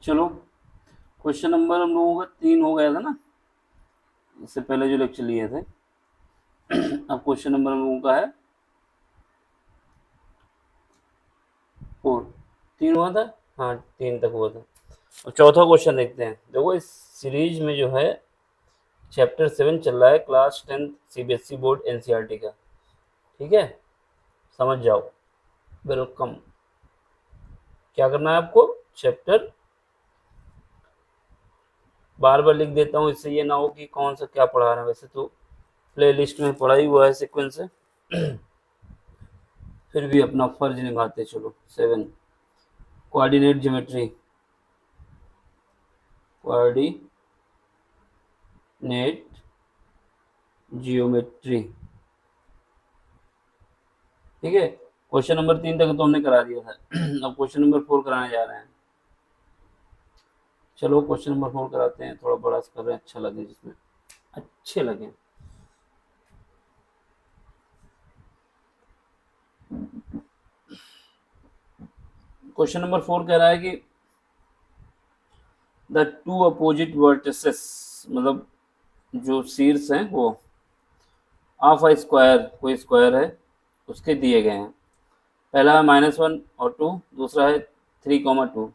चलो, question number हम लोगों का 3 हो गया था ना, इससे पहले जो लेक्चर लिए थे। अब क्वेश्चन नंबर हम लोगों का है 4। 3 हुआ था। हाँ, 3 तक हुआ था। अब चौथा क्वेश्चन देखते हैं। देखो, इस सीरीज में जो है चैप्टर 7 चल रहा है, क्लास 10 सीबीएसई बोर्ड एनसीईआरटी का। ठीक है, समझ जाओ। वेलकम। क्या करना है आपको? चैप्टर बार बार लिख देता हूँ, इससे ये ना हो कि कौन सा क्या पढ़ा रहे हैं। वैसे तो प्ले लिस्ट में पढ़ा ही हुआ है सीक्वेंस से, फिर भी अपना फर्ज निभाते चलो। 7, कोऑर्डिनेट ज्योमेट्री। Coordinate geometry. ठीक है, क्वेश्चन नंबर 3 तक तो हमने करा दिया था। अब क्वेश्चन नंबर 4 कराने जा रहे हैं। चलो, क्वेश्चन नंबर 4 कराते हैं। थोड़ा बड़ा कर रहे हैं, अच्छा लगे, जिसमें अच्छे लगे। क्वेश्चन नंबर 4 कह रहा है कि द टू अपोजिट वर्टिसेस, मतलब जो शीर्ष हैं वो ऑफ अ स्क्वायर, कोई स्क्वायर है, उसके दिए गए हैं। पहला है -1 और 2, दूसरा है 3, 2।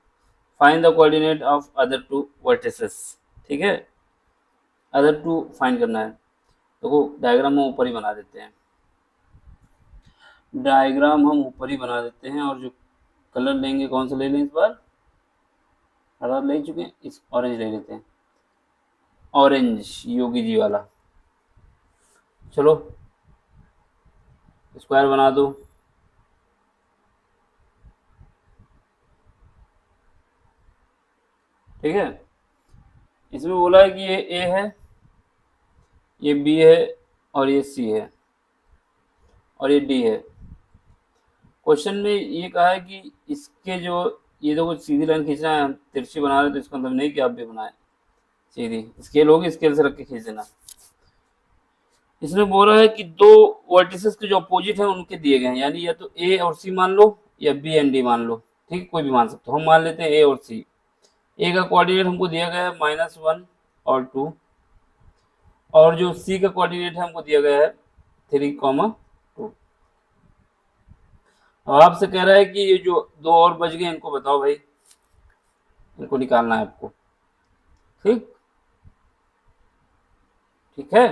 Find the coordinate of other two vertices. ठीक है, अदर टू फाइंड करना है। देखो, डायग्राम हम ऊपर ही बना देते हैं। डायग्राम हम ऊपर ही बना देते हैं, और जो कलर लेंगे, कौन सा ले लें इस बार? हरा ले चुके हैं, इस ऑरेंज ले लेते हैं। ऑरेंज, योगी जी वाला। चलो, स्क्वायर बना दो। ठीक है, इसमें बोला है कि ये ए है, ये बी है, और ये सी है, और ये डी है। क्वेश्चन में ये कहा है कि इसके जो, ये देखो सीधी लाइन खींचना है, हम तिरछी बना रहे हैं, तो इसका मतलब नहीं कि आप भी बनाए सीधी। स्केल होगी, स्केल से रख के खींच देना। इसमें बोल रहा है कि दो वर्टिसेस के जो अपोजिट है उनके दिए गए हैं, यानी या तो ए और सी मान लो, या बी एंड डी मान लो। ठीक, कोई भी मान सकते हो। हम मान लेते हैं ए और सी। ए का कोऑर्डिनेट हमको दिया गया है -1 और 2, और जो सी का कोऑर्डिनेट है हमको दिया गया है 3, 2। अब आपसे कह रहा है कि ये जो दो और बच गए, इनको बताओ भाई, इनको निकालना है आपको। ठीक, ठीक है।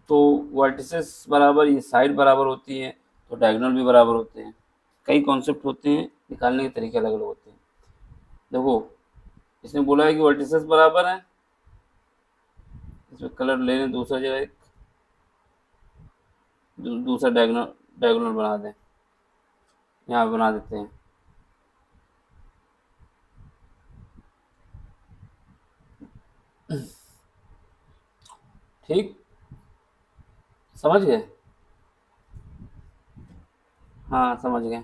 तो वर्टिसेस बराबर, ये साइड बराबर होती है, तो डायगोनल भी बराबर होते हैं। कई कॉन्सेप्ट होते हैं, निकालने के तरीके अलग अलग होते हैं। देखो, इसने बोला है कि वर्टिसेस बराबर हैं। इसमें कलर ले लें दूसरा जगह, एक दूसरा डायगोनल, डायगोनल बना दें। यहाँ बना देते हैं। ठीक, समझ गए? हाँ, समझ गए।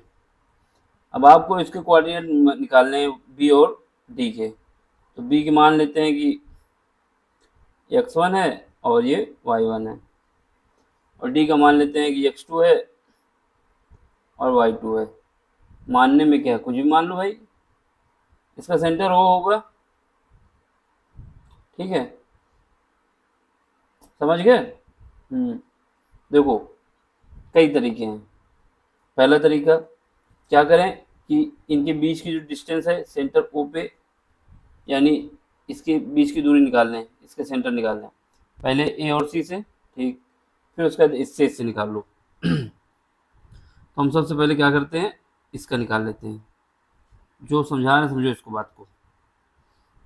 अब आपको इसके कोऑर्डिनेट निकालने हैं, बी और डी के। तो बी की मान लेते हैं कि x1 है, और ये y1 है, और डी का मान लेते हैं कि x2 है और y2 है। मानने में क्या है, कुछ भी मान लो भाई, इसका सेंटर O होगा। ठीक है, समझ गए? देखो, कई तरीके हैं। पहला तरीका, क्या करें कि इनके बीच की जो डिस्टेंस है सेंटर O पे, यानी इसके बीच की दूरी निकाल लें, इसके सेंटर निकाल लें। पहले ए और सी से, ठीक, फिर उसके बाद इससे निकाल लो। तो हम सबसे पहले क्या करते हैं, इसका निकाल लेते हैं। जो समझा रहे समझो इसको, बात को।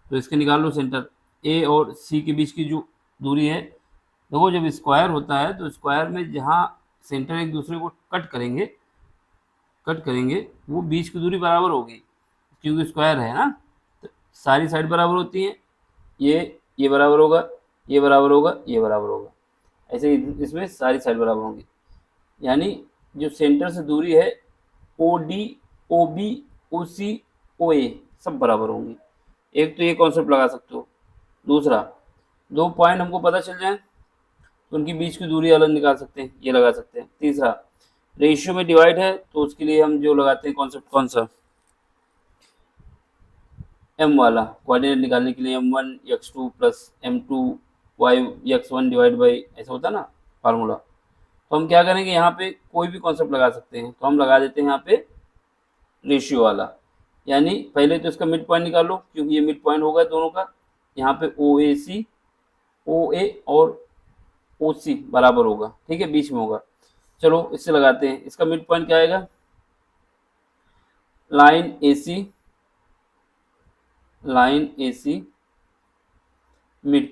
तो इसके निकाल लो सेंटर। ए और सी के बीच की जो दूरी है, देखो जब स्क्वायर होता है तो स्क्वायर में जहाँ सेंटर एक दूसरे को कट करेंगे, वो बीच की दूरी बराबर होगी, क्योंकि स्क्वायर है ना, तो सारी साइड बराबर होती हैं। ये बराबर होगा, ये बराबर होगा, ये बराबर होगा। ऐसे इसमें सारी साइड बराबर होंगी, यानी जो सेंटर से दूरी है, ओ डी, ओ बी, ओ सी, ओ ए, सब बराबर होंगी। एक तो ये कॉन्सेप्ट लगा सकते हो। दूसरा, दो पॉइंट हमको पता चल जाए तो उनकी बीच की दूरी अलग निकाल सकते हैं, ये लगा सकते हैं। तीसरा, रेशियो में डिवाइड है तो उसके लिए हम जो लगाते हैं कॉन्सेप्ट, कौन सा? एम वाला कोऑर्डिनेट निकालने के लिए m1 x2 plus m2 y x1 divide by ऐसा होता है ना फार्मूला। तो हम क्या करेंगे, यहाँ पे कोई भी कॉन्सेप्ट लगा सकते हैं, तो हम लगा देते हैं यहाँ पे रेशियो वाला। यानी पहले तो इसका मिड पॉइंट निकालो, क्योंकि ये मिड पॉइंट होगा दोनों का। यहाँ पे ओ ए और ओ सी बराबर होगा, ठीक है, बीच में होगा। चलो इससे लगाते हैं, इसका मिड पॉइंट क्या आएगा, लाइन ए सी मिड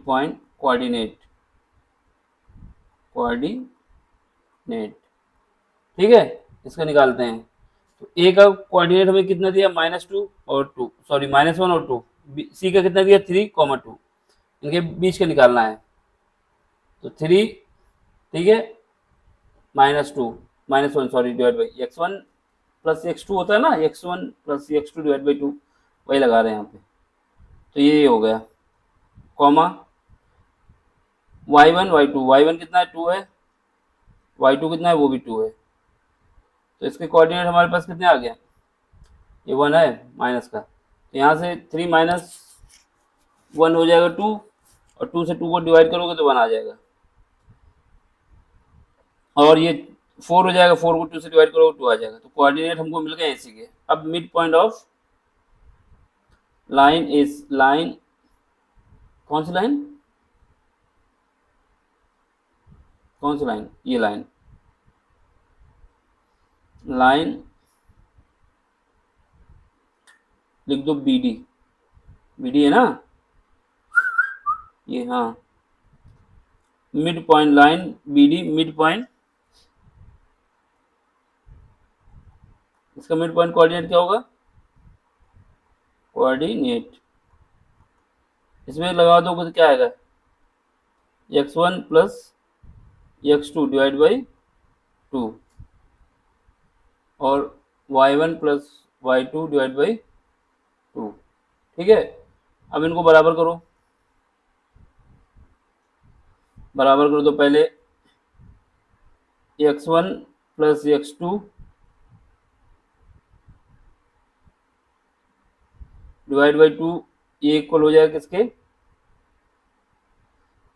पॉइंट कोऑर्डिनेट ठीक है, इसका निकालते हैं। तो ए का कोऑर्डिनेट हमें कितना दिया, -2 और 2, सॉरी -1 और 2। सी का कितना दिया, 3,2। इनके बीच का निकालना है, तो 3, ठीक है, -1 sorry divide by x1 plus x2 होता है ना, x1 plus x2 divide by 2, वही लगा रहे हैं यहाँ पे। तो ये हो गया, कॉमा y1 कितना है, 2 है, y2 कितना है, वो भी 2 है। तो इसके कोऑर्डिनेट हमारे पास कितने आ गए, ये 1 है माइनस का, तो यहाँ से 3 माइनस 1 हो जाएगा 2, और 2 से 2 को डिवाइड करोगे तो 1 आ जाएगा, और ये 4 हो जाएगा, 4 को 2 से डिवाइड करोगे 2 आ जाएगा। तो कोऑर्डिनेट हमको मिल गए ऐसे के। अब मिड पॉइंट ऑफ लाइन कौन सी लाइन, ये लाइन लिख दो, बी डी है ना ये, हाँ, mid point line B D, mid point, इसका मिड पॉइंट कोऑर्डिनेट क्या होगा, कोऑर्डिनेट इसमें लगा दोगे तो क्या आएगा, x1 plus x2 divide by 2 और y1 plus y2 divide by 2, ठीक है। अब इनको बराबर करो तो पहले x1 plus x2 divide by 2, ये इक्वल हो जाएगा किसके,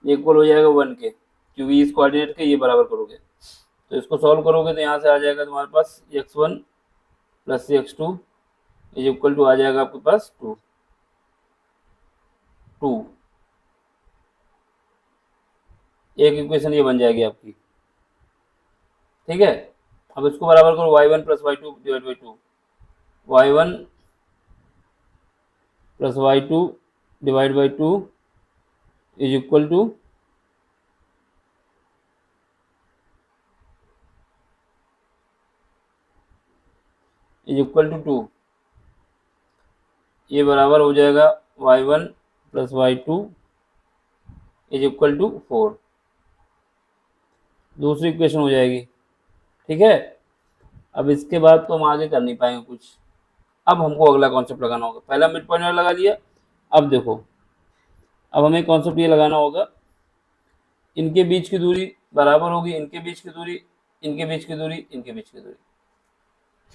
ये इक्वल हो जाएगा 1 के, क्योंकि इस कोऑर्डिनेट के ये बराबर करोगे। तो इसको सॉल्व करोगे तो यहाँ से आ जाएगा तुम्हारे पास x1 plus x2 is equal to आ जाएगा आपके पास 2 एक इक्वेशन ये बन जाएगी आपकी, ठीक है। अब इसको बराबर करो y1 plus y2 divide by 2, y1 plus y2 divide by 2 is equal to is equal to 2, ये बराबर हो जाएगा y1 plus y2 is equal to 4, दूसरी इक्वेशन हो जाएगी, ठीक है। अब इसके बाद तो हम आगे कर नहीं पाएंगे कुछ। अब हमको अगला कॉन्सेप्ट लगाना होगा, पहला मिड पॉइंट लगा लिया। अब देखो, अब हमें कॉन्सेप्ट ये लगाना होगा, इनके बीच की दूरी बराबर होगी, इनके बीच की दूरी, इनके बीच की दूरी, इनके बीच की दूरी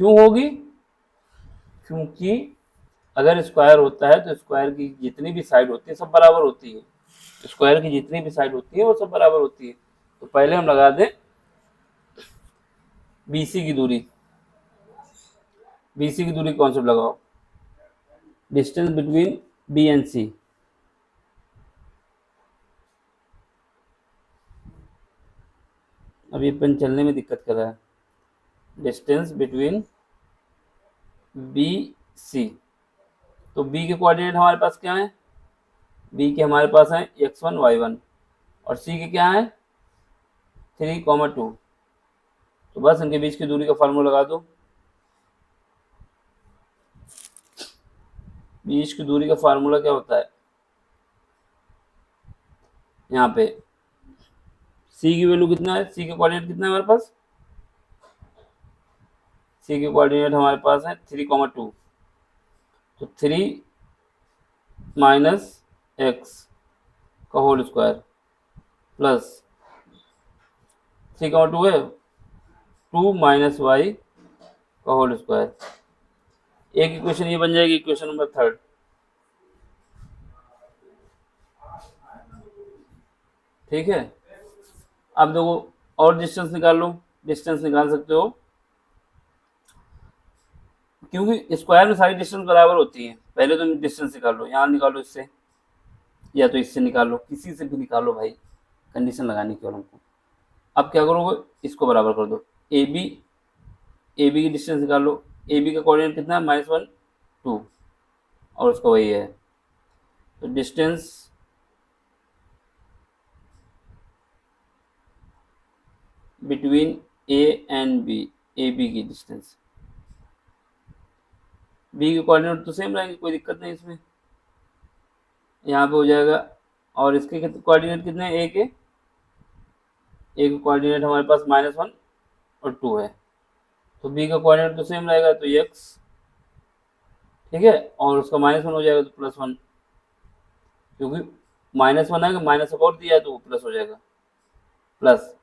क्यों होगी, क्योंकि अगर स्क्वायर होता है तो स्क्वायर की जितनी भी साइड होती है सब बराबर होती है, स्क्वायर की जितनी भी साइड होती है वो सब बराबर होती है। तो पहले हम लगा दें बीसी की दूरी, कॉन्सेप्ट लगाओ, डिस्टेंस बिटवीन बी एंड सी, अब ये पेन चलने में दिक्कत कर रहा है, डिस्टेंस बिटवीन बी सी। तो बी के कोऑर्डिनेट हमारे पास क्या है, बी के हमारे पास है x1 y1 और सी के क्या है 3,2। तो बस इनके बीच की दूरी का फार्मूला लगा दो, बीच की दूरी का फार्मूला क्या होता है, यहाँ पे सी की वैल्यू कितना है, सी के कोऑर्डिनेट कितना है हमारे पास, सी के कोऑर्डिनेट हमारे पास है 3,2। तो 3 माइनस एक्स का होल स्क्वायर प्लस 3,2 है 2 माइनस वाई का होल स्क्वायर एक इक्वेशन ये बन जाएगी, इक्वेशन नंबर 3। ठीक है, अब देखो और डिस्टेंस निकाल लो, डिस्टेंस निकाल सकते हो, क्योंकि स्क्वायर में सारी डिस्टेंस बराबर होती है। पहले तो डिस्टेंस निकालो, यहाँ निकालो इससे, या तो इससे निकालो, किसी से भी निकालो भाई, कंडीशन लगानी केवल हमको। अब क्या करोगे, इसको बराबर कर दो, ए बी की डिस्टेंस निकालो। ए बी का कोऑर्डिनेट कितना है, -1 2, और उसका वही है, तो distance between A and B, A B की डिस्टेंस, बी के कोऑर्डिनेट तो सेम रहेंगे, कोई दिक्कत नहीं इसमें, यहाँ पे हो जाएगा। और इसके कोऑर्डिनेट कितने हैं, ए के कोऑर्डिनेट हमारे पास -1 और 2 है, तो बी का कोऑर्डिनेट तो सेम रहेगा, तो x, ठीक है, और उसका -1 हो जाएगा तो +1, क्योंकि -1 है, माइनस और दिया है तो वो प्लस हो जाएगा, प्लस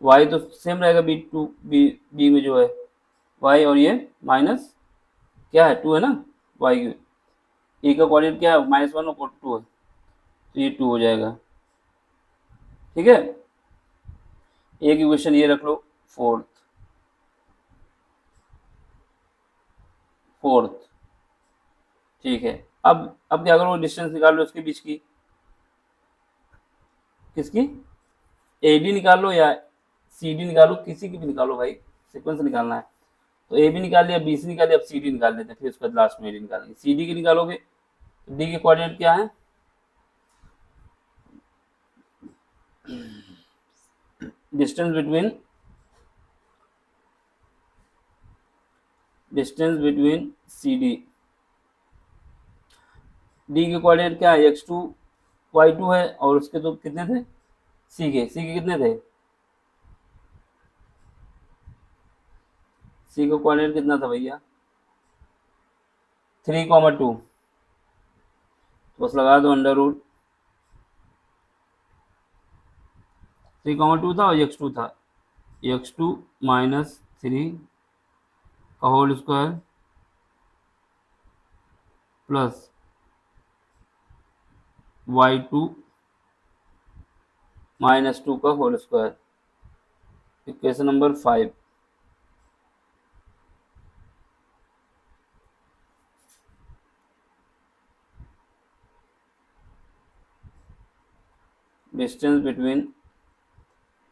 y तो सेम रहेगा, बी में जो है y, और ये माइनस क्या है, 2 है ना, y की, e का कोऑर्डिनेट क्या है, -1 और 2 है, तो ये 2 हो जाएगा। ठीक है, एक इक्वेशन ये रख लो, फोर्थ, ठीक है। अब क्या करो, डिस्टेंस निकाल लो उसके बीच की, किसकी, ए डी निकाल लो या सी डी निकालो, किसी की भी निकालो भाई, सीक्वेंस निकालना है। तो ए बी निकाल लिया, बी सी निकाल लिया, अब सी डी निकाल लेते हैं, फिर उसके बाद लास्ट में ए डी निकालेंगे। सी डी की निकालोगे, डी के कोऑर्डिनेट क्या है, distance between C D, D के कोऑर्डिनेट क्या है, x2 y2 है, और उसके तो कितने थे, सी के कितने थे, सी का कोऑर्डिनेट कितना था भैया, 3,2, बस लगा दो अंडर रूट, 3,2 था और x2 था, x2 -3 का होल स्क्वायर प्लस y2 -2 का whole square, equation number 5। Distance between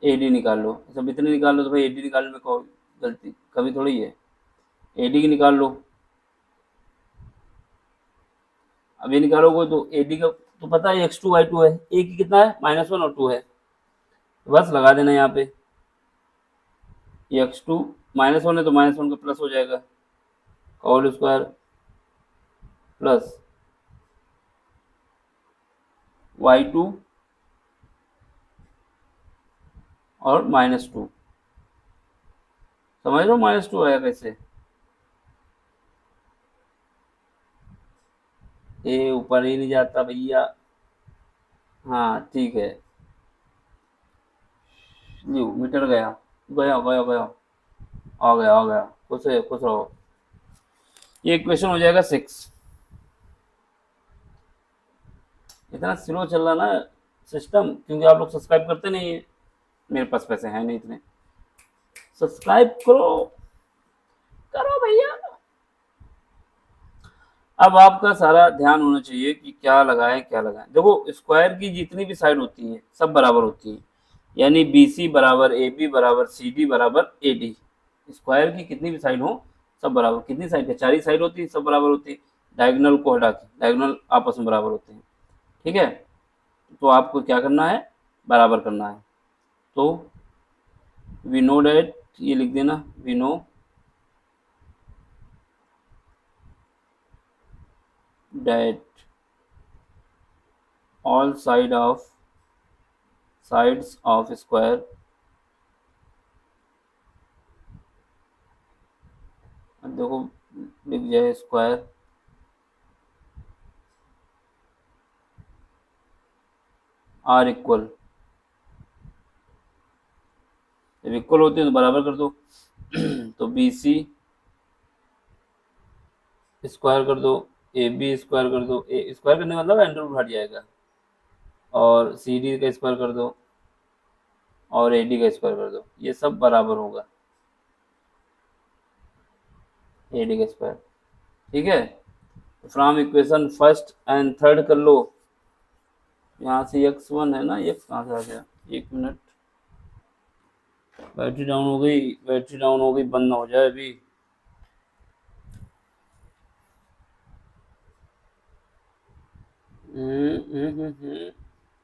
A D निकाल लो, सब इतने निकाल लो, तो भाई ए डी निकालने में कोई गलती कभी थोड़ी है, ए डी की निकाल लो। अब ये निकालोगे तो ए डी का तो पता है x2 y2 है, ए की कितना है, -1 और 2 है, तो बस लगा देना यहाँ पे, x2 -1 है तो -1 का प्लस हो जाएगा, होल स्क्वायर प्लस y2 और -2, समझ लो -2 आया कैसे, ए ऊपर ही नहीं जाता भैया, हाँ ठीक है, न्यू मीटर गया गया गया गया, आ गया, खुश रहो, ये इक्वेशन हो जाएगा 6। इतना स्लो चल रहा ना सिस्टम, क्योंकि आप लोग सब्सक्राइब करते नहीं है, मेरे पास पैसे हैं नहीं इतने, सब्सक्राइब करो, करो भैया। अब आपका सारा ध्यान होना चाहिए कि क्या लगाएं क्या लगाएं। देखो स्क्वायर की जितनी भी साइड होती हैं सब बराबर होती हैं, यानी बी सी बराबर ए बी बराबर सी डी बराबर ए डी, स्क्वायर की कितनी भी साइड हो सब बराबर, कितनी साइड है, 4 ही साइड होती है, सब बराबर होती है, डायगोनल को हटा के, डायगोनल आपस में बराबर होते हैं। ठीक है, तो आपको क्या करना है, बराबर करना है। तो वी नो डैट, ये लिख देना, we know that all sides of square देखो लिख जाए स्क्वायर आर इक्वल, जब इक्वल होते हैं तो बराबर कर दो तो बी सी स्क्वायर कर दो, ए बी स्क्वायर कर दो, ए स्क्वायर करने का मतलब अंडर रूट हट जाएगा, और सी डी का स्क्वायर कर दो और ए डी का स्क्वायर कर दो, ये सब बराबर होगा ए डी का स्क्वायर। ठीक है, from equation first and third कर लो। यहाँ से x1 है ना, x कहाँ से आ गया, एक मिनट, बैटरी डाउन हो गई, बैटरी डाउन हो गई, बंद ना हो जाए अभी।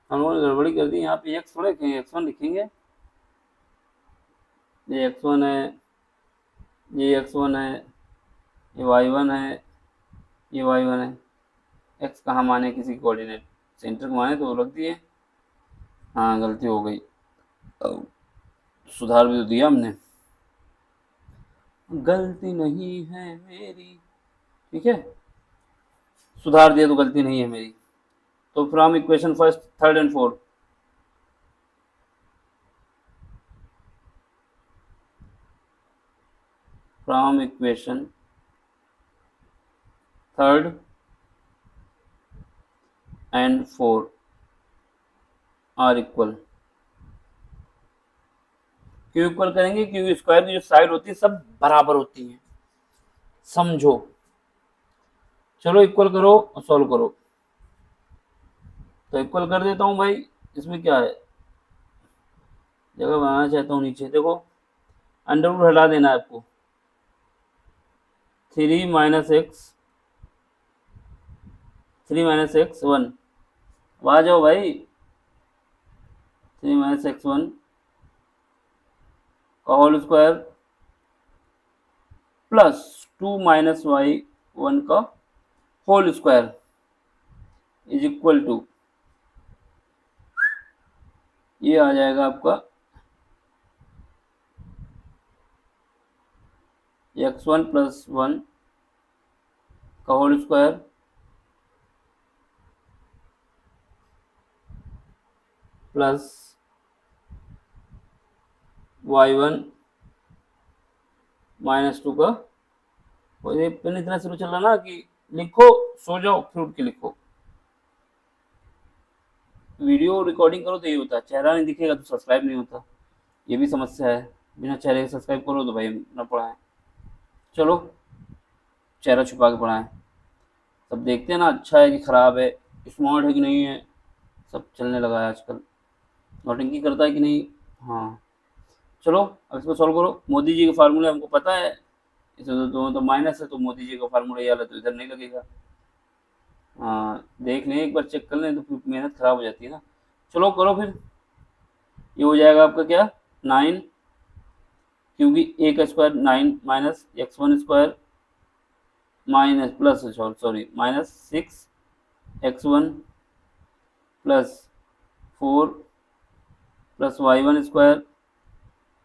हम लोगों ने गड़बड़ी कर दी, यहाँ पे x थोड़ा लिखेंगे, x1 लिखेंगे। ये x1 है, ये x1 है, ये y1 है, ये y1 है। x कहाँ माने किसी कोऑर्डिनेट सेंटर को माने तो रख दिए। हाँ गलती हो गई, सुधार भी तो दिया हमने, गलती नहीं है मेरी। ठीक है, सुधार दिया तो गलती नहीं है मेरी। तो from equation first third and fourth, from equation third and fourth are equal. क्यों इक्वल करेंगे, क्योंकि स्क्वायर की जो साइड होती है सब बराबर होती हैं, समझो। चलो इक्वल करो और सॉल्व करो। तो इक्वल कर देता हूँ भाई, इसमें क्या है, जगह बनाना चाहता हूँ नीचे, देखो अंडर रूट हटा देना है आपको, 3 माइनस एक्स, 3 माइनस एक्स 1, वहाँ जाओ भाई, 3 माइनस एक्स 1 का whole square plus 2 minus Y 1 का whole square is equal to, ये आ जाएगा आपका x1 प्लस 1 का whole square plus y1 minus 2 का, पेन इतना शुरू चल रहा ना कि लिखो सो जाओ फिर उठ के लिखो। वीडियो रिकॉर्डिंग करो तो ये होता है, चेहरा नहीं दिखेगा तो सब्सक्राइब नहीं होता, ये भी समस्या है, बिना चेहरे के सब्सक्राइब करो तो भाई ना पढ़ाएं। चलो चेहरा छुपा के पढ़ाएं, सब देखते हैं ना, अच्छा है कि ख़राब है, स्मार्ट है कि नहीं है, सब चलने लगा है आजकल, नौटंकी करता है कि नहीं। हाँ चलो अब इसको सॉल्व करो। मोदी जी के फार्मूले हमको पता है, इसमें तो माइनस है, तो मोदी जी का फार्मूला ये वाला तो इधर नहीं लगेगा। हाँ देख लें एक बार, चेक कर लें, तो फिर मेहनत ख़राब हो जाती है ना। चलो करो फिर, ये हो जाएगा आपका क्या 9, क्योंकि ए का square 9 minus x1 square minus plus sorry minus 6x1 plus 4 plus y1 square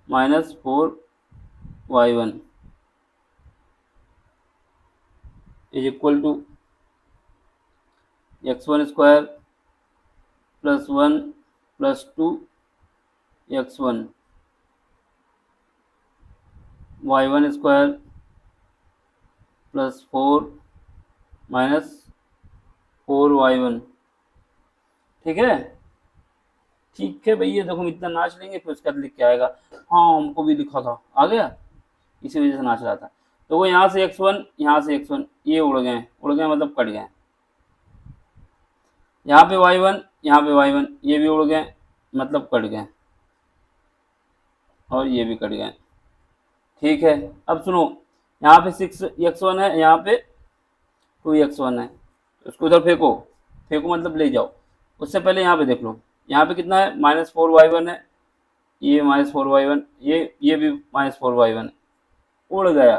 minus 4y1 is equal to x1 square plus 1 plus 2x1 y1 square plus 4 minus 4y1। ठीक है, ठीक है भैया, देखो इतना नाच लेंगे फिर उसके बाद लिख के आएगा हाँ हमको भी लिखा था, आ गया, इसी वजह से नाच रहा था। तो वो यहाँ से x1, यहाँ से x1, ये उड़ गए मतलब कट गए, यहाँ पे y1, यहाँ पे y1, ये भी उड़ गए मतलब कट गए, और ये भी कट गए। ठीक है, अब सुनो, यहाँ पे 6x1 है, यहाँ पे 2x1 है, तो इसको उधर फेंको, फेंको मतलब ले जाओ। उससे पहले यहाँ पे देख लो, यहाँ पे कितना है -4y1 है, ये -4y1, ये भी -4y1 उड़ गया।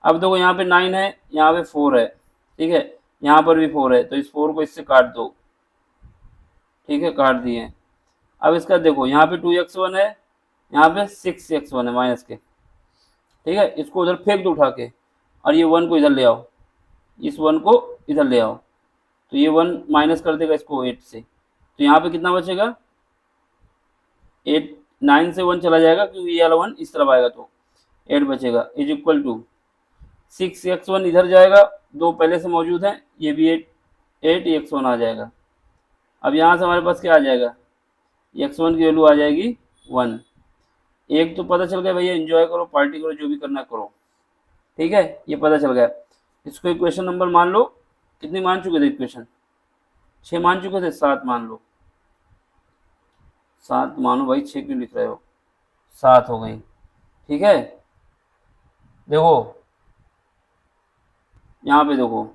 अब देखो यहाँ पे 9 है, यहाँ पे 4 है, ठीक है, यहाँ पर भी 4 है, तो इस 4 को इससे काट दो। ठीक है, काट दिए। अब इसका देखो यहाँ पे 2x1 है, यहाँ पे 6x1 है माइनस के। ठीक है, इसको उधर फेंक दो उठा के, और ये 1 को इधर ले आओ, इस 1 को इधर ले आओ, तो ये 1 माइनस कर देगा इसको 8 से, तो यहाँ पे कितना बचेगा 8, 9 से 1 चला जाएगा क्योंकि ये वाला 1 इस तरफ आएगा, तो 8 बचेगा इज इक्वल टू 6x1 इधर जाएगा, 2 पहले से मौजूद हैं, ये भी 8x1 आ जाएगा। अब यहाँ से हमारे पास क्या आ जाएगा, x1 की वैल्यू आ जाएगी 1। एक तो पता चल गया भैया, एंजॉय करो, पार्टी करो, जो भी करना करो, ठीक है, ये पता चल गया। इसको इक्वेशन नंबर मान लो, कितनी मान चुके थे इक्वेशन, 6 मान चुके थे, 7 मान लो, 7 मानो भाई, 6 क्यों लिख रहे हो, 7 हो गई, ठीक है। देखो यहाँ पे देखो,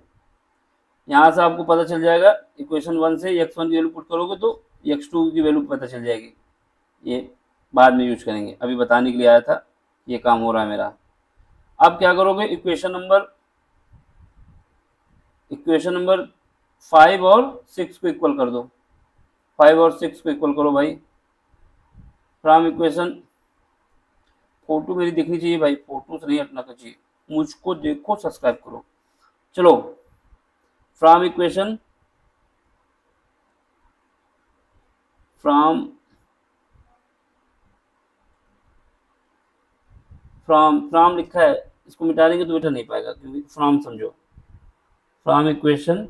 यहाँ से आपको पता चल जाएगा, इक्वेशन 1 से x1 की वैल्यू पुट करोगे तो x2 की वैल्यू पता चल जाएगी। ये बाद में यूज करेंगे, अभी बताने के लिए आया था, ये काम हो रहा है मेरा। अब क्या करोगे, इक्वेशन नंबर 5 और 6 को इक्वल कर दो, 5 और 6 को इक्वल करो भाई। फ्रॉम इक्वेशन, फोटो मेरी दिखनी चाहिए भाई, फोटो से नहीं हटना चाहिए, मुझको देखो, सब्सक्राइब करो। चलो, फ्रॉम इक्वेशन, फ्रॉम लिखा है, इसको मिटा देंगे तो मिटा नहीं पाएगा, क्योंकि फ्रॉम समझो, from equation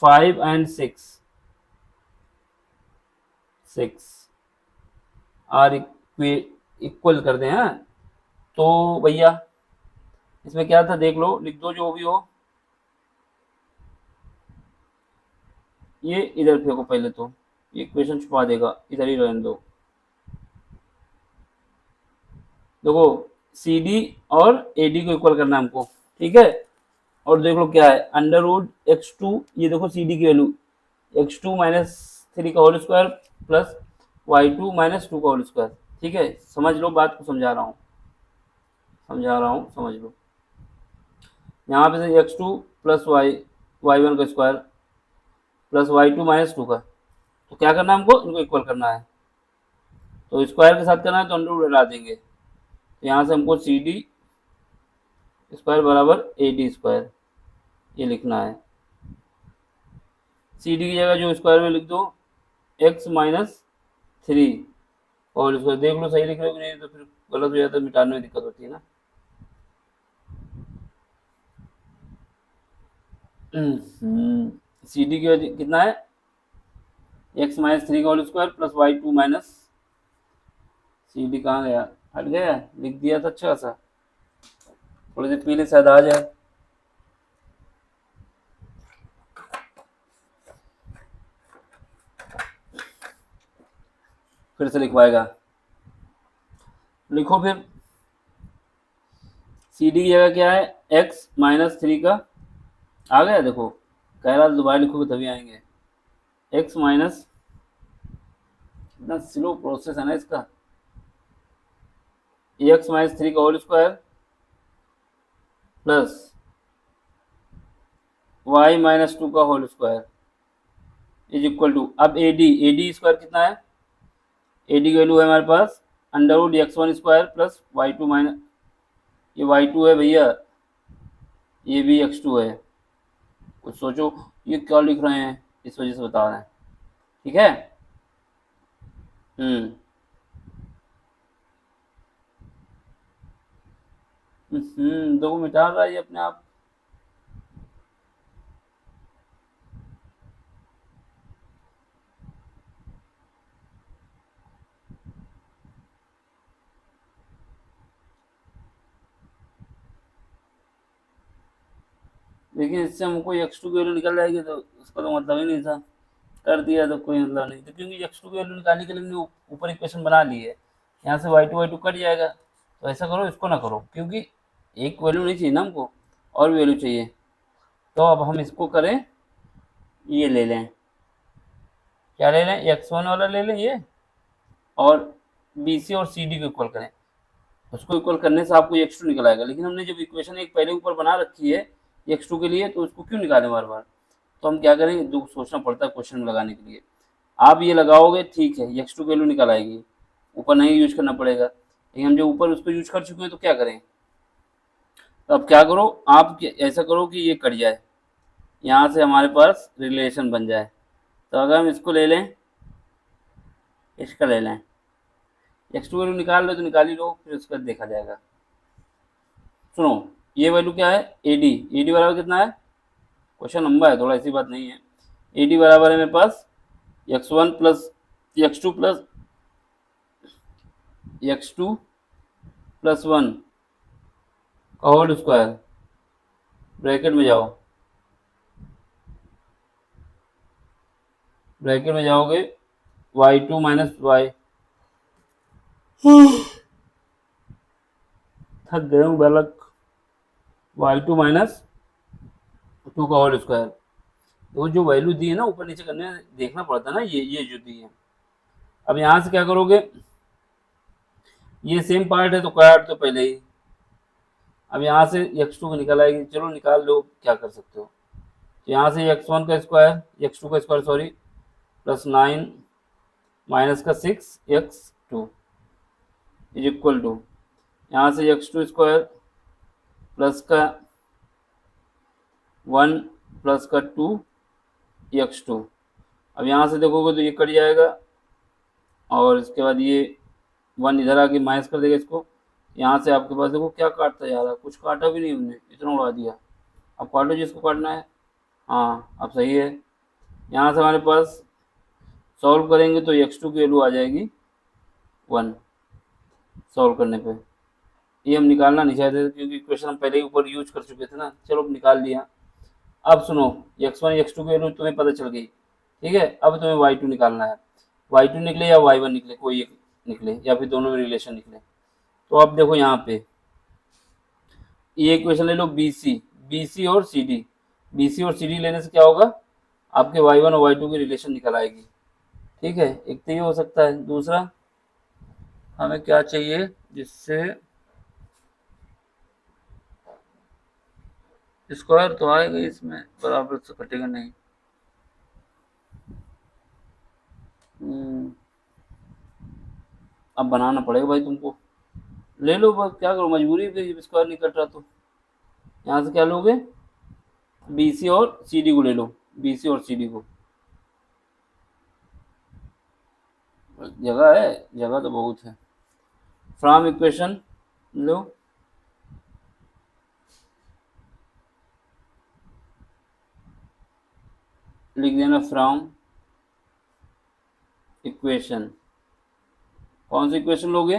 5 and 6 are equal कर दें, हाँ। तो भैया इसमें क्या था देख लो, लिख दो जो भी हो, ये इधर फेंको पहले, तो ये इक्वेशन छुपा देगा, इधर ही रहने दो। देखो, सी डी और ए डी को इक्वल करना है हमको, ठीक है। और देख लो क्या है, अंडर रूट x2, ये देखो सी डी की वैल्यू x2 माइनस 3 का whole square plus y2 minus 2 का होल स्क्वायर, ठीक है। समझ लो, बात को समझा रहा हूँ, समझ लो। यहाँ पे से x2 प्लस y1 का स्क्वायर प्लस y2 माइनस 2 का, तो क्या करना है हमको, इनको इक्वल करना है, तो स्क्वायर के साथ करना है तो अंडर रूट हटा देंगे, तो यहाँ से हमको सी डी स्क्वायर बराबर ए डी स्क्वायर, ये लिखना है। सी डी की जगह जो स्क्वायर में लिख दो x माइनस 3 और इसको देख लो सही लिख रहे हो कि नहीं, तो फिर गलत हो जाता है, मिटाने में दिक्कत होती है ना। सी डी की वजह कितना है, x माइनस 3 का whole square plus y2 minus, C D कहाँ गया, हट गया, लिख दिया था अच्छा सा, थोड़ी देर पीले शायद आ जाए। फिर से लिखवाएगा, लिखो फिर। सी डी की जगह क्या है, x माइनस 3 का, आ गया, देखो कह रहा दोबारा लिखोगे तभी आएंगे, x माइनस, इतना स्लो प्रोसेस है ना इसका, x माइनस 3 का whole square plus y minus 2 का whole square is equal to, अब ए डी स्क्वायर कितना है, ए डी की वैल्यू है हमारे पास under root x1 square plus y2 minus, ये y2 है भैया, ये भी x2 है, कुछ सोचो ये क्या लिख रहे हैं, इस वजह से बता रहे हैं, ठीक है। दो मिटा रहा है ये अपने आप, लेकिन इससे हमको x2 की वैल्यू निकल जाएगी, तो उसका तो मतलब ही नहीं था, कर दिया तो कोई मतलब नहीं, तो क्योंकि x2 की वैल्यू निकालने के लिए हमने ऊपर इक्वेशन बना ली है, यहाँ से y2 कट जाएगा, तो ऐसा करो, इसको ना करो, क्योंकि एक वैल्यू नहीं चाहिए ना हमको, और भी वैल्यू चाहिए। तो अब हम इसको करें, ये ले लें, क्या ले लें, x1 वाला ले लें ये, और बी सी और सी डी को इक्वल करें, उसको इक्वल करने से आपको x2 निकल आएगा। लेकिन हमने जब इक्वेशन एक पहले ऊपर बना रखी है x2 के लिए, तो उसको क्यों निकालें बार बार, तो हम क्या करेंगे, दुख सोचना पड़ता है क्वेश्चन में लगाने के लिए। आप ये लगाओगे ठीक है, x2 की वैल्यू निकल आएगी, ऊपर नहीं यूज करना पड़ेगा, लेकिन हम जो ऊपर उसको यूज कर चुके हैं तो क्या करें, तो अब क्या करो, आप ऐसा करो कि ये कट जाए, यहाँ से हमारे पास रिलेशन बन जाए, तो अगर हम इसको ले लें, इसका ले लें, x2 वैल्यू निकाल लो तो निकाल ही लो, फिर उसका देखा जाएगा, सुनो, ये वैल्यू क्या है, एडी बराबर कितना है, क्वेश्चन लंबा है थोड़ा, ऐसी बात नहीं है। एडी बराबर है मेरे पास x1 plus x2 plus x2 plus 1 का होल स्क्वायर, ब्रैकेट में जाओ, ब्रैकेट में जाओगे y2 माइनस वाई, थक गए हूँ बालक, y2 माइनस 2 का होल स्क्वायर। तो जो वैल्यू दी है ना, ऊपर नीचे करने देखना पड़ता है ना, ये जो दी है। अब यहाँ से क्या करोगे, ये सेम पार्ट है तो काट तो पहले ही। अब यहाँ से x2 को निकल आएगी, चलो निकाल लो, क्या कर सकते हो। तो यहाँ से x1 का स्क्वायर, x2 का स्क्वायर सॉरी, प्लस 9 माइनस का 6x2 इज इक्वल टू, यहाँ से x2 स्क्वायर प्लस का 1 प्लस का 2x2। अब यहाँ से देखोगे तो ये कट जाएगा, और इसके बाद ये 1 इधर आके माइनस कर देगा इसको। यहाँ से आपके पास देखो क्या काटता जा रहा है, कुछ काटा भी नहीं हमने, इतना उड़ा दिया। अब काटो जिसको काटना है। हाँ अब सही है। यहाँ से हमारे पास सॉल्व करेंगे तो x2 की वैल्यू आ जाएगी 1, सॉल्व करने पे। ये हम निकालना नहीं चाहते थे क्योंकि क्वेश्चन हम पहले ही ऊपर यूज कर चुके थे ना, चलो निकाल लिया। अब सुनो, x1 x2 की वैल्यू तुम्हें पता चल गई, ठीक है। अब तुम्हें y2 निकालना है, y2 निकले या y1 निकले, कोई एक निकले, या फिर दोनों में रिलेशन निकले। तो अब देखो यहाँ पे ये इक्वेशन ले लो, BC और CD लेने से क्या होगा, आपके y1 और y2 की रिलेशन निकल आएगी, ठीक है। एक तो ये हो सकता है, दूसरा हमें क्या चाहिए जिससे स्क्वायर तो आएगा इसमें, बराबर से कटेगा नहीं। अब बनाना पड़ेगा भाई तुमको, ले लो बस, क्या करो मजबूरी है, स्क्वायर नहीं कट रहा तो। यहाँ से क्या लोगे, BC और CD को ले लो, BC और CD को। जगह है, जगह तो बहुत है। फ्रॉम इक्वेशन लो, लिख देना फ्रॉम इक्वेशन। कौन सी इक्वेशन लोगे,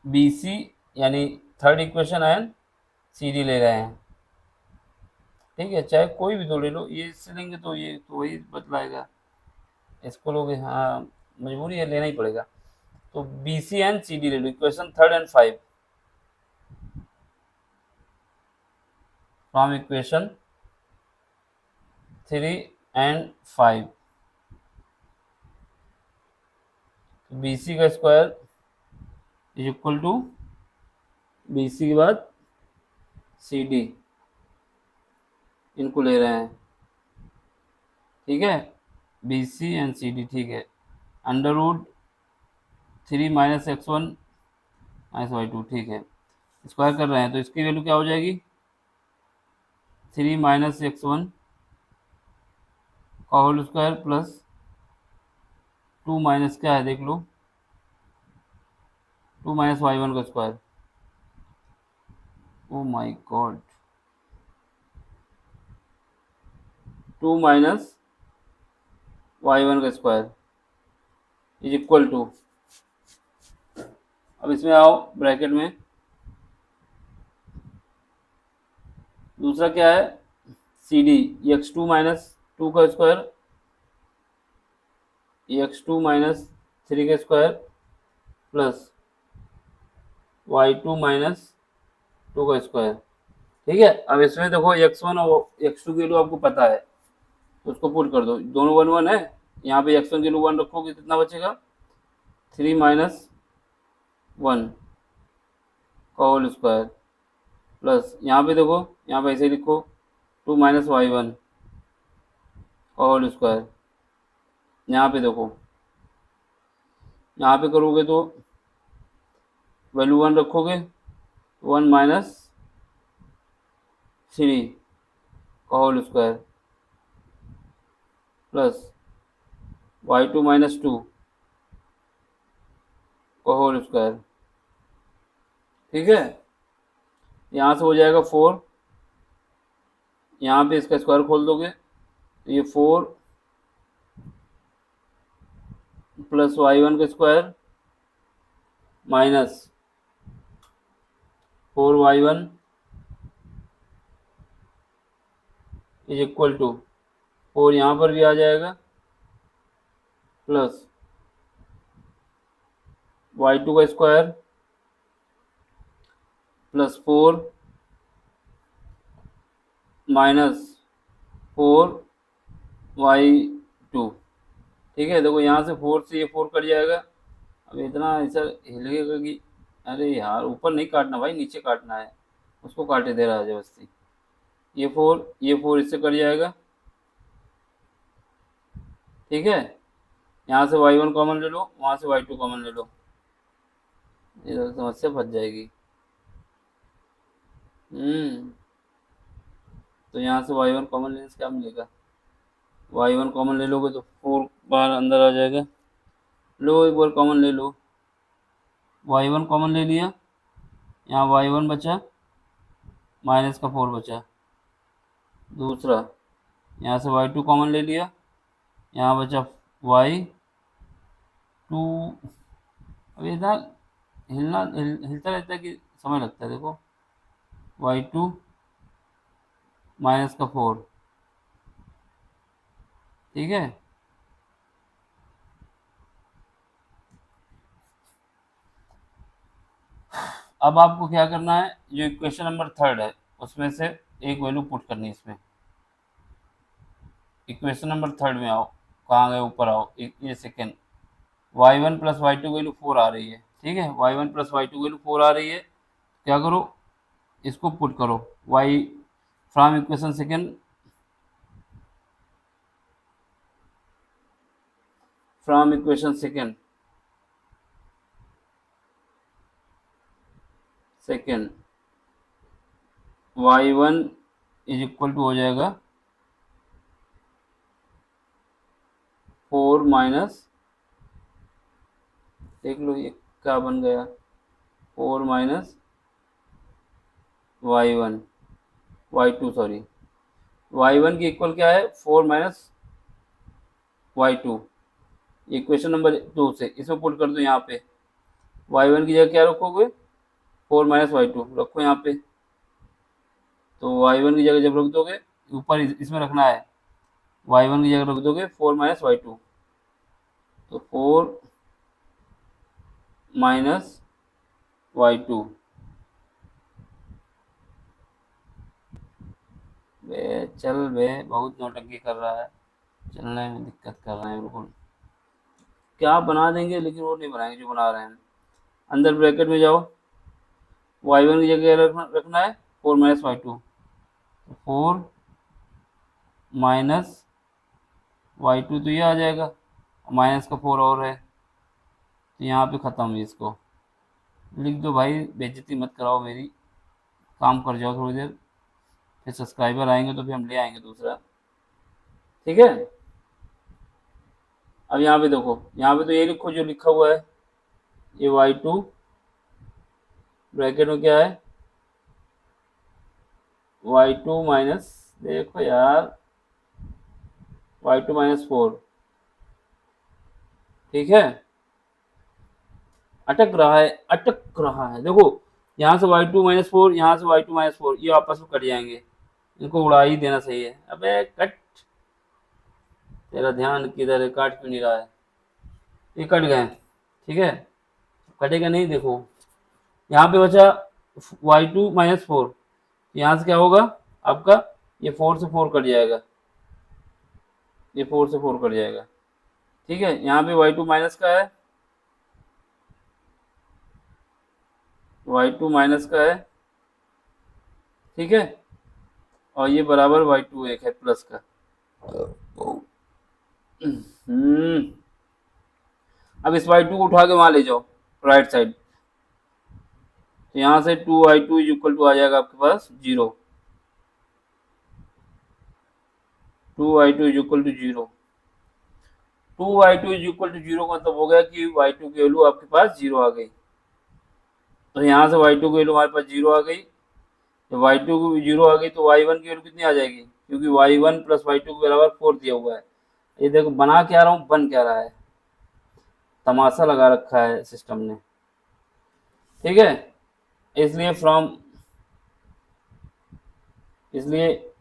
BC यानी थर्ड इक्वेशन एंड CD ले रहे हैं, ठीक है। चाहे कोई भी दो ले लो, ये इससे लेंगे तो ये तो वही बतलाएगा, इसको लोगे, हाँ मजबूरी है, लेना ही पड़ेगा। तो BC एंड CD ले लो, इक्वेशन 3 और 5, फ्रॉम इक्वेशन 3 और 5। तो BC का square is equal to BC के बाद CD, इनको ले रहे हैं, ठीक है, BC एंड CD, ठीक है। Under root 3 minus x1 minus y2, ठीक है, स्क्वायर कर रहे हैं तो इसकी वैल्यू क्या हो जाएगी, 3 माइनस x1 का होल स्क्वायर प्लस 2 माइनस क्या है देख लो, 2 माइनस y1 का square. Oh my God, 2 minus y1 का स्क्वायर इज इक्वल टू, अब इसमें आओ ब्रैकेट में, दूसरा क्या है, CD x2 माइनस 2 का स्क्वायर, x2 माइनस 3 का स्क्वायर प्लस y2 माइनस 2 का स्क्वायर, ठीक है। अब इसमें देखो x1 और x2 की वैल्यू आपको पता है तो उसको पुट कर दो, दोनों 1 1 है। यहाँ पे x1 की वैल्यू 1 रखोगे कितना बचेगा, 3 माइनस 1 का होल स्क्वायर प्लस, यहाँ पे देखो, यहाँ पे ऐसे लिखो 2 माइनस y1 का होल स्क्वायर। यहाँ पे देखो, यहाँ पे करोगे तो वैल्यू 1 रखोगे, 1 माइनस 3 का whole square plus y2 minus 2 का होल स्क्वायर। ठीक है, यहाँ से हो जाएगा 4, यहाँ पे इसका स्क्वायर खोल दोगे तो ये 4 प्लस y1 का square minus 4y1 is equal to 4 यहाँ पर भी आ जाएगा प्लस y2 का स्क्वायर प्लस 4 माइनस 4y2। ठीक है, देखो यहाँ से 4 से ये 4 कट जाएगा। अब इतना ऐसा हिलेगा कि अरे यार ऊपर नहीं काटना भाई, नीचे काटना है, उसको काटे दे रहा है जबरदस्ती। ये 4 इससे कट जाएगा। ठीक है, यहाँ से y1 कॉमन ले लो, वहाँ से y2 कॉमन ले लो, ये तो समस्या फंस जाएगी। तो यहाँ से y1 कॉमन लेने से क्या मिलेगा, y1 कॉमन ले लोगे तो 4 बार अंदर आ जाएगा। लो एक बार कॉमन ले लो, y1 कॉमन ले लिया, यहाँ y1 बचा माइनस का 4 बचा। दूसरा यहाँ से y2 कॉमन ले लिया, यहाँ बचा y2। अब ये ना हिलता रहता है कि समय लगता है। देखो y2 माइनस का 4। ठीक है, अब आपको क्या करना है, जो इक्वेशन नंबर 3 है उसमें से एक वैल्यू पुट करनी है इसमें। इक्वेशन नंबर 3 में आओ, कहाँ गए, ऊपर आओ, ये second y1 plus y2 value 4 आ रही है। ठीक है, y1 प्लस y2 वैल्यू 4 आ रही है, क्या करो, इसको पुट करो y from equation second, from equation second y1 is equal to हो जाएगा 4 माइनस, देख लो ये क्या बन गया, 4 minus y1 y2 sorry, y1 की इक्वल क्या है, 4 माइनस y2। इक्वेशन नंबर 2 से इसमें पुट कर दो, यहाँ पे y1 की जगह क्या रखोगे, 4 माइनस y2 रखो यहाँ पे। तो y1 की जगह जब रख दोगे, ऊपर इसमें रखना है, y1 की जगह रख दोगे 4 माइनस y2, तो 4 माइनस y2। बे चल बे, बहुत नौटंकी कर रहा है, चलने में दिक्कत कर रहे हैं बिल्कुल। क्या बना देंगे, लेकिन वो नहीं बनाएंगे जो बना रहे हैं। अंदर ब्रैकेट में जाओ, y1 की जगह रखना है 4 माइनस y2, 4 माइनस y2 तो ये आ जाएगा, माइनस का 4 और है, तो यहाँ पे ख़त्म है। इसको लिख दो भाई, बेइज्जती मत कराओ मेरी, काम कर जाओ थोड़ी देर, फिर सब्सक्राइबर आएंगे तो फिर हम ले आएंगे दूसरा। ठीक है, अब यहाँ पे देखो, यहाँ पे तो ये लिखो जो लिखा हुआ है, ये y2 ब्रैकेट में क्या है, y2 माइनस, देखो यार y2 माइनस 4। ठीक है, अटक रहा है। देखो यहाँ से y2 माइनस 4, यहाँ से y2 माइनस 4, ये आपस में कट जाएंगे, इनको उड़ा ही देना सही है। अबे कट, तेरा ध्यान किधर है, काट क्यों नहीं रहा है, ये कट गए। ठीक है, कटेगा नहीं, देखो यहाँ पे बचा y2 माइनस 4, यहाँ से क्या होगा आपका, ये 4 से 4 कट जाएगा, ये 4 से 4 कट जाएगा। ठीक है, यहाँ पे y2 माइनस का है, y2 माइनस का है। ठीक है, और ये बराबर y2 एक है प्लस का। अब इस y2 को उठा के वहां ले जाओ राइट साइड, तो यहाँ से 2y2 इज इक्वल टू आ जाएगा आपके पास 0, 2y2 is equal to 0। 2y2 is equal to 0 का मतलब हो गया कि y2 की वैल्यू आपके पास 0 आ गई। तो यहाँ से y2 की वैल्यू हमारे पास 0 आ गई। जब y2 की 0 आ गई तो y1 की वैल्यू कितनी आ जाएगी, क्योंकि y1 प्लस y2 के बराबर 4 दिया हुआ है। ये देखो बना क्या रहा हूँ, बन क्या रहा है, तमाशा लगा रखा है सिस्टम ने। ठीक है, इसलिए इसलिए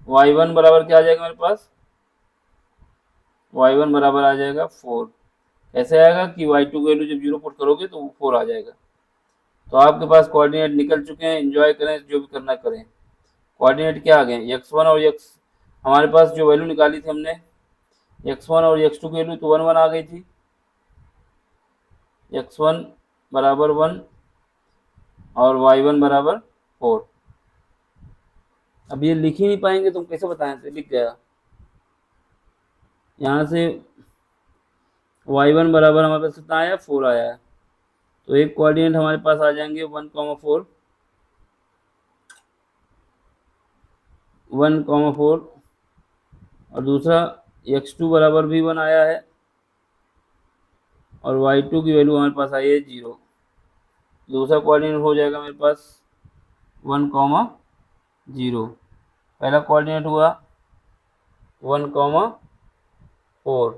y1 बराबर क्या आ जाएगा मेरे पास, y1 बराबर आ जाएगा 4। कैसे आएगा कि y2 की वैल्यू जब 0 पुट करोगे तो 4 आ जाएगा। तो आपके पास कोऑर्डिनेट निकल चुके हैं, एंजॉय करें, जो भी करना करें। कोऑर्डिनेट क्या आ गए, x1 और x, हमारे पास जो वैल्यू निकाली थी हमने x1 और x2 की वैल्यू तो 1 1 आ गई थी, x1 बराबर 1 और y1 बराबर 4। अब ये लिख ही नहीं पाएंगे तुम कैसे बताएं, तो लिख गया यहाँ से y1 बराबर हमारे पास कितना आया, 4 आया है। तो एक कोऑर्डिनेट हमारे पास आ जाएंगे 1,4, 1,4 और दूसरा x2 बराबर भी 1 आया है और y2 की वैल्यू हमारे पास आई है 0। दूसरा कोऑर्डिनेट हो जाएगा मेरे पास 1,0। पहला कोऑर्डिनेट हुआ 1,4।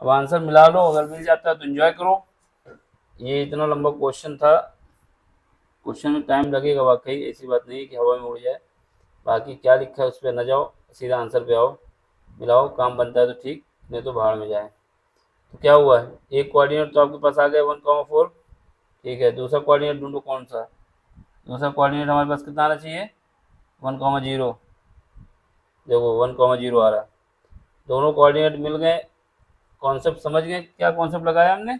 अब आंसर मिला लो, अगर मिल जाता है तो एंजॉय करो। ये इतना लंबा क्वेश्चन था, क्वेश्चन में टाइम लगेगा वाकई, ऐसी बात नहीं है कि हवा में उड़ जाए। बाकी क्या लिखा है उस पर न जाओ, सीधा आंसर पे आओ, मिलाओ, काम बनता है तो ठीक, नहीं तो भाड़ में जाए। तो क्या हुआ है, एक कोऑर्डिनेट तो आपके पास आ गया 1,4। ठीक है, दूसरा कोऑर्डिनेट ढूंढो कौन सा, दूसरा कोऑर्डिनेट हमारे पास कितना आना चाहिए, 1,0। देखो 1,0 आ रहा। दोनों कोऑर्डिनेट मिल गए, कॉन्सेप्ट समझ गए क्या कॉन्सेप्ट लगाया हमने।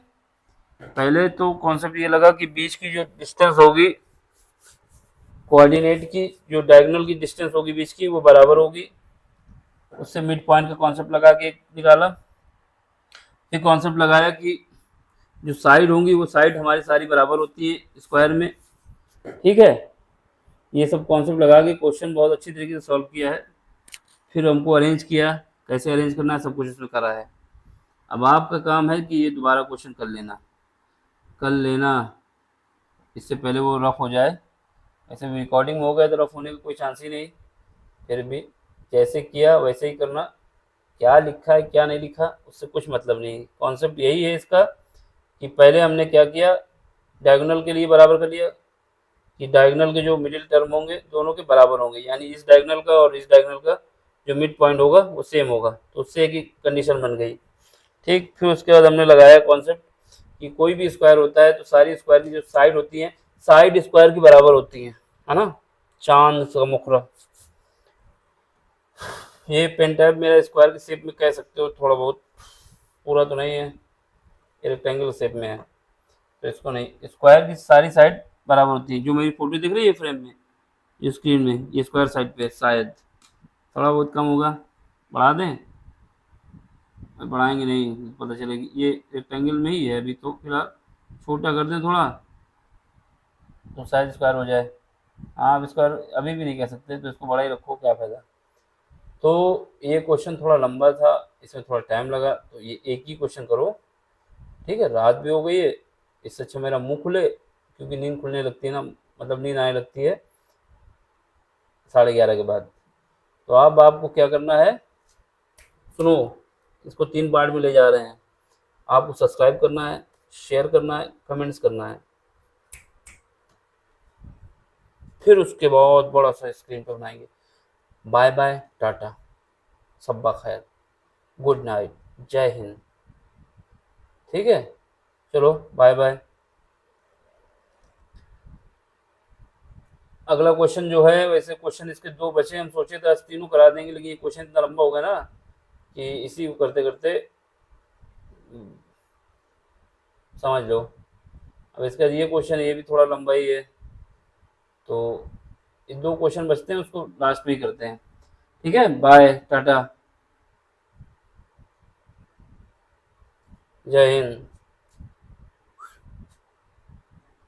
पहले तो कॉन्सेप्ट ये लगा कि बीच की जो डिस्टेंस होगी, कोऑर्डिनेट की जो डायगोनल की डिस्टेंस होगी बीच की, वो बराबर होगी। उससे मिड पॉइंट का कॉन्सेप्ट लगा के निकाला। फिर कॉन्सेप्ट लगाया कि जो साइड होंगी वो साइड हमारी सारी बराबर होती है स्क्वायर में। ठीक है, ये सब कॉन्सेप्ट लगा के क्वेश्चन बहुत अच्छी तरीके से सॉल्व किया है। फिर हमको अरेंज किया, कैसे अरेंज करना है सब कुछ इसमें करा है। अब आपका काम है कि ये दोबारा क्वेश्चन कर लेना इससे पहले वो रफ हो जाए। ऐसे रिकॉर्डिंग हो गया तो रफ होने का कोई चांस ही नहीं। फिर भी जैसे किया वैसे ही करना, क्या लिखा है क्या नहीं लिखा उससे कुछ मतलब नहीं। कॉन्सेप्ट यही है इसका कि पहले हमने क्या किया, डायगोनल के लिए बराबर कर लिया कि डायगोनल के जो मिडिल टर्म होंगे दोनों के बराबर होंगे, यानी इस डायगोनल का और इस डायगोनल का जो मिड पॉइंट होगा वो सेम होगा, तो उससे एक ही कंडीशन बन गई। ठीक, फिर उसके बाद हमने लगाया कॉन्सेप्ट कि कोई भी स्क्वायर होता है तो सारी स्क्वायर की जो साइड होती है साइड स्क्वायर की बराबर होती है ना। चांद सा मुखरा, ये पेन टैब मेरा स्क्वायर की शेप में कह सकते हो, थोड़ा बहुत, पूरा तो नहीं है, रेक्टेंगल शेप में है, तो इसको नहीं, स्क्वायर की सारी साइड बराबर होती है। जो मेरी फोटो दिख रही है फ्रेम में, ये स्क्रीन में, ये स्क्वायर साइड पे शायद थोड़ा बहुत कम होगा, बढ़ा दें, बढ़ाएंगे नहीं पता चलेगी, ये रेक्टेंगल में ही है अभी तो फिलहाल, छोटा कर दें थोड़ा तो शायद स्क्वायर हो जाए। हाँ, अब स्क्वायर अभी भी नहीं कह सकते, तो इसको बड़ा ही रखो, क्या फ़ायदा। तो ये क्वेश्चन थोड़ा लंबा था, इसमें थोड़ा टाइम लगा, तो ये एक ही क्वेश्चन करो। ठीक है, रात भी हो गई है, इससे अच्छा मेरा मुंह खुले, क्योंकि नींद खुलने लगती है ना, मतलब नींद आने लगती है 11:30 के बाद। तो अब आपको क्या करना है, सुनो, इसको 3 पार्ट में ले जा रहे हैं। आपको सब्सक्राइब करना है, शेयर करना है, कमेंट्स करना है, फिर उसके बाद बड़ा सा स्क्रीन पर बनाएंगे। बाय बाय, टाटा, सब्बा खैर, गुड नाइट, जय हिंद। ठीक है, चलो बाय बाय। अगला क्वेश्चन जो है, वैसे क्वेश्चन इसके 2 बचे, हम सोचे थे आज तीनों करा देंगे, लेकिन ये क्वेश्चन इतना लंबा हो गया ना कि इसी को करते करते समझ लो। अब इसका ये क्वेश्चन, ये भी थोड़ा लंबा ही है, तो ये 2 क्वेश्चन बचते हैं, उसको लास्ट में ही करते हैं। ठीक है, बाय, टाटा, जय हिंद।